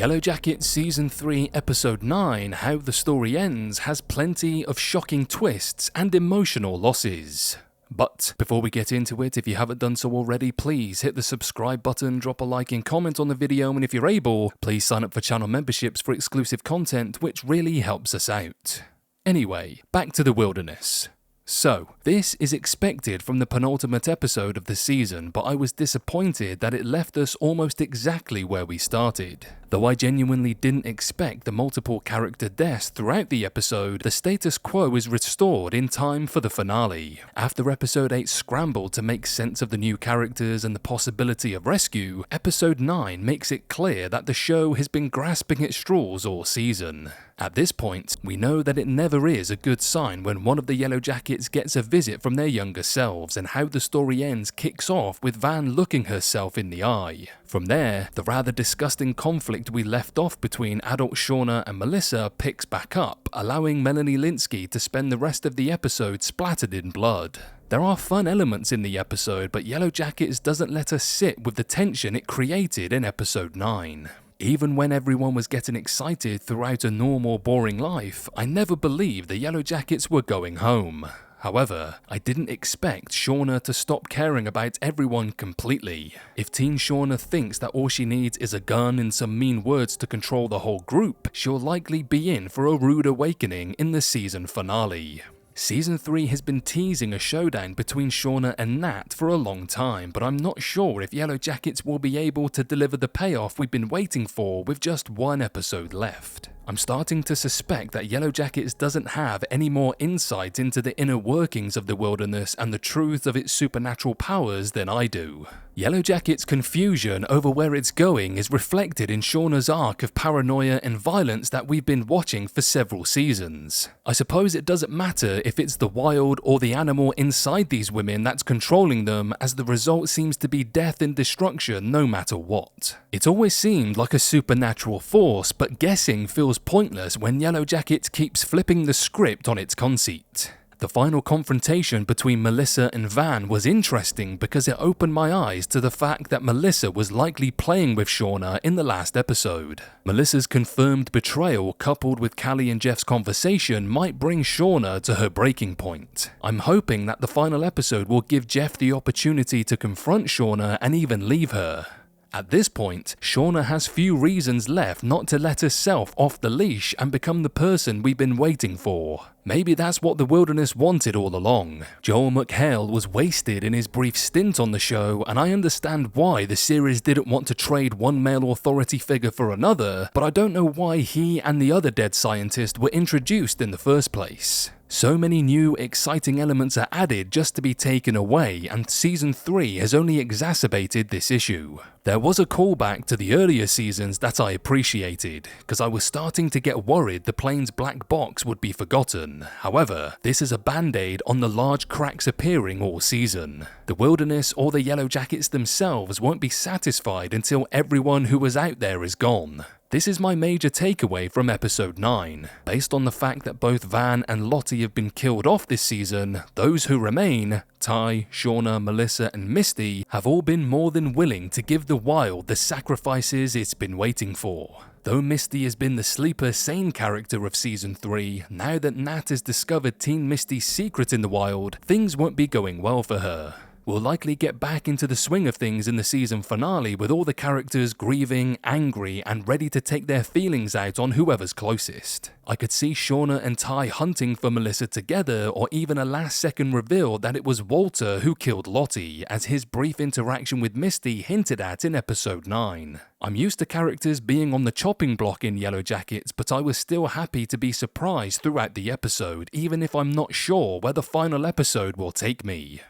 Yellowjackets Season 3 Episode 9 How the Story Ends has plenty of shocking twists and emotional losses. But before we get into it, if you haven't done so already, please hit the subscribe button, drop a like and comment on the video, and if you're able, please sign up for channel memberships for exclusive content, which really helps us out. Anyway, back to the wilderness. So, this is expected from the penultimate episode of the season, but I was disappointed that it left us almost exactly where we started. Though I genuinely didn't expect the multiple character deaths throughout the episode, the status quo is restored in time for the finale. After episode 8 scrambled to make sense of the new characters and the possibility of rescue, episode 9 makes it clear that the show has been grasping at straws all season. At this point, we know that it never is a good sign when one of the Yellowjackets gets a visit from their younger selves, and how the story ends kicks off with Van looking herself in the eye. From there, the rather disgusting conflict we left off between adult Shauna and Melissa picks back up, allowing Melanie Lynskey to spend the rest of the episode splattered in blood. There are fun elements in the episode, but Yellowjackets doesn't let us sit with the tension it created in episode 9. Even when everyone was getting excited throughout a normal, boring life, I never believed the Yellowjackets were going home. However, I didn't expect Shauna to stop caring about everyone completely. If Teen Shauna thinks that all she needs is a gun and some mean words to control the whole group, she'll likely be in for a rude awakening in the season finale. Season 3 has been teasing a showdown between Shauna and Nat for a long time, but I'm not sure if Yellowjackets will be able to deliver the payoff we've been waiting for with just one episode left. I'm starting to suspect that Yellowjackets doesn't have any more insight into the inner workings of the wilderness and the truth of its supernatural powers than I do. Yellowjackets' confusion over where it's going is reflected in Shauna's arc of paranoia and violence that we've been watching for several seasons. I suppose it doesn't matter if it's the wild or the animal inside these women that's controlling them, as the result seems to be death and destruction no matter what. It always seemed like a supernatural force, but guessing feels pointless when Yellowjackets keeps flipping the script on its conceit. The final confrontation between Melissa and Van was interesting because it opened my eyes to the fact that Melissa was likely playing with Shauna in the last episode. Melissa's confirmed betrayal coupled with Callie and Jeff's conversation might bring Shauna to her breaking point. I'm hoping that the final episode will give Jeff the opportunity to confront Shauna and even leave her. At this point, Shauna has few reasons left not to let herself off the leash and become the person we've been waiting for. Maybe that's what the wilderness wanted all along. Joel McHale was wasted in his brief stint on the show, and I understand why the series didn't want to trade one male authority figure for another, but I don't know why he and the other dead scientist were introduced in the first place. So many new, exciting elements are added just to be taken away, and Season 3 has only exacerbated this issue. There was a callback to the earlier seasons that I appreciated, because I was starting to get worried the plane's black box would be forgotten. However, this is a band-aid on the large cracks appearing all season. The wilderness or the Yellowjackets themselves won't be satisfied until everyone who was out there is gone. This is my major takeaway from episode 9. Based on the fact that both Van and Lottie have been killed off this season, those who remain, Ty, Shauna, Melissa and Misty, have all been more than willing to give the wild the sacrifices it's been waiting for. Though Misty has been the sleeper sane character of Season 3, now that Nat has discovered Teen Misty's secret in the wild, things won't be going well for her. We'll likely get back into the swing of things in the season finale with all the characters grieving, angry, and ready to take their feelings out on whoever's closest. I could see Shauna and Ty hunting for Melissa together, or even a last-second reveal that it was Walter who killed Lottie, as his brief interaction with Misty hinted at in episode 9. I'm used to characters being on the chopping block in Yellowjackets, but I was still happy to be surprised throughout the episode, even if I'm not sure where the final episode will take me.